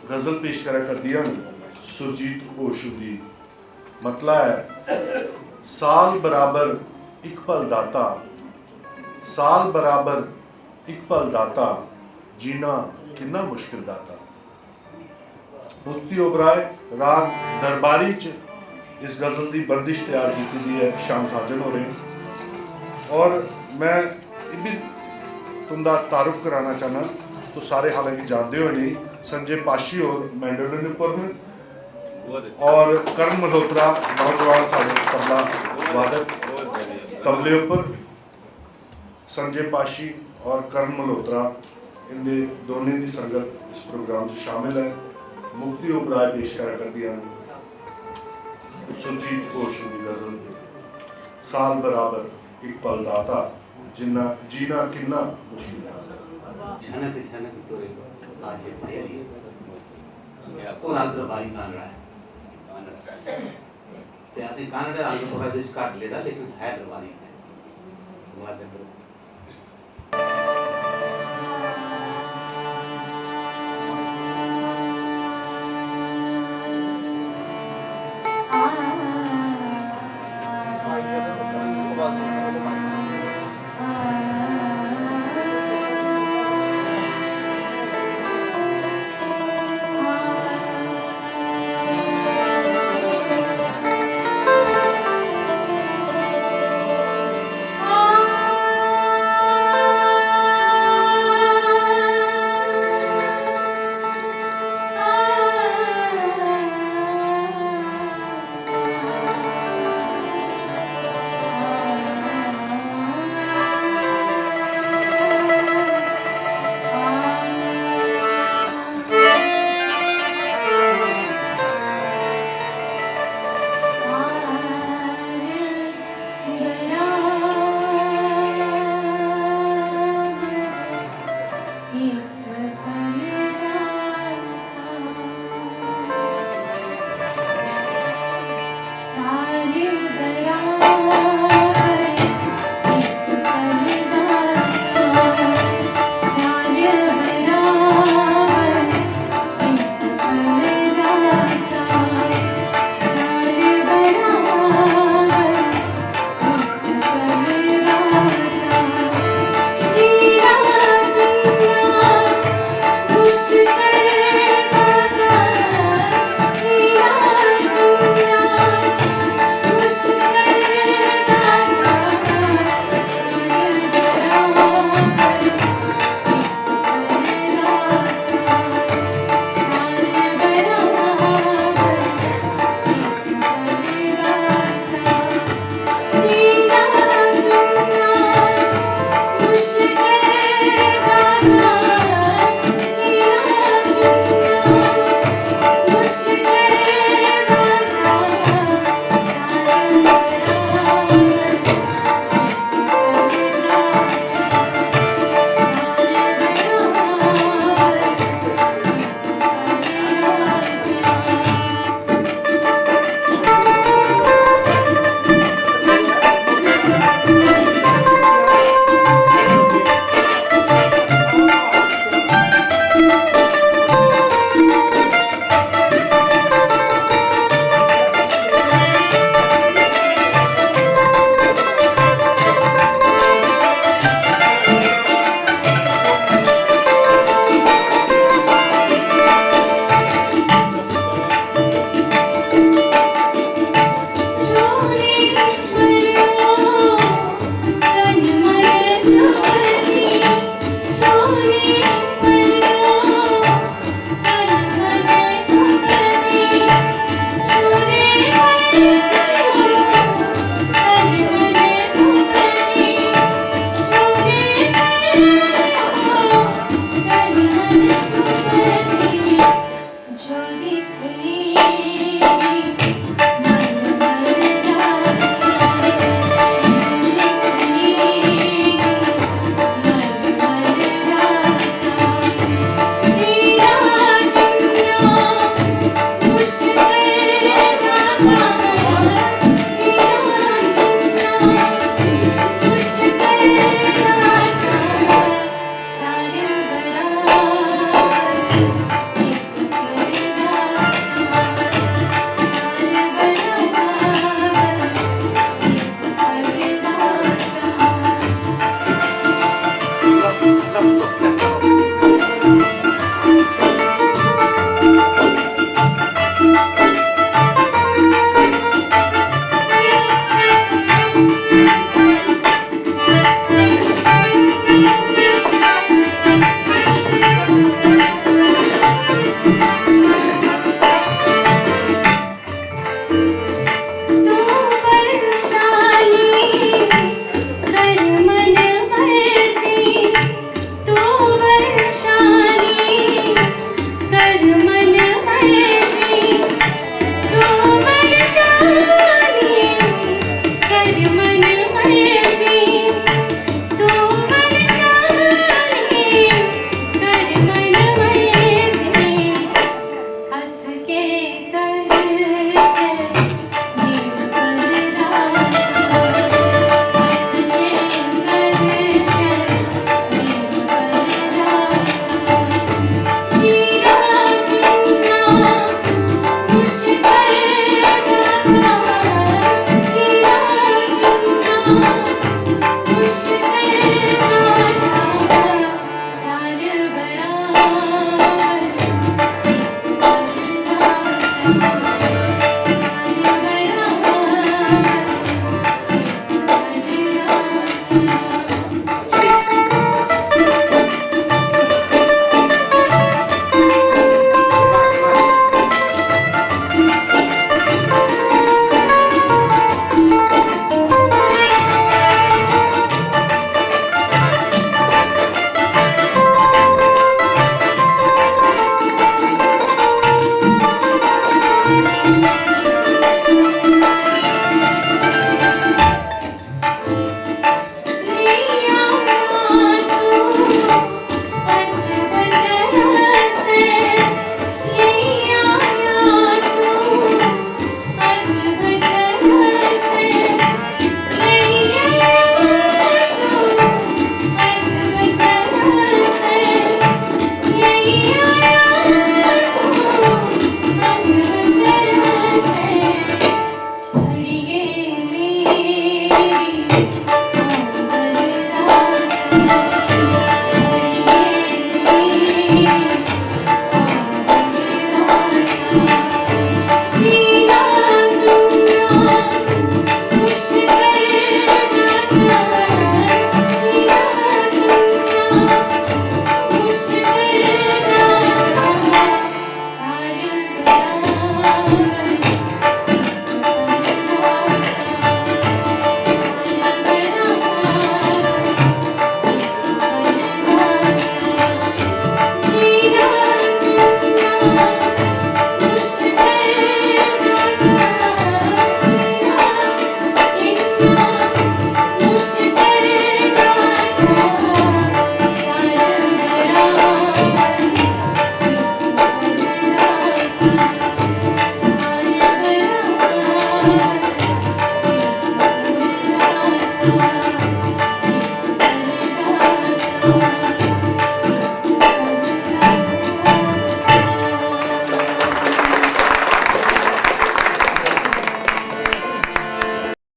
गज़ल पेश करा कर दिया सुरजीत होश दी। मतला है साल बराबर एक पल दाता, साल बराबर एक पल दाता, जीना कितना मुश्किल दाता। मुक्ति ओबराय राग दरबारी च इस गज़ल की बंदिश तैयार की है शाम साजन हो रहे। और मैं भी तुंदा तारुफ कराना चाहना, तो सारे हालांकि जानते हो नहीं, संजय पाशी और मैंडोलिन पर में, और करण मल्होत्रा नौजवान साढ़े तबला वादक तबले ऊपर, संजय पाशी और करण मल्होत्रा इनके दोनों की संगत इस प्रोग्राम से शामिल है। मुक्ति ओबराय पेश कर दिया सुरजीत होश की गज़ल साल बराबर एक पल दाता, जिन्ना जीना किन्ना मुश्किल दाता। झनक झनक तोरे आज पहली और आदर बारी कान रहा है ते ऐसे कान रहा आगे थोड़ा दिस काट लेता, लेकिन है दरबारी है वहां से करो।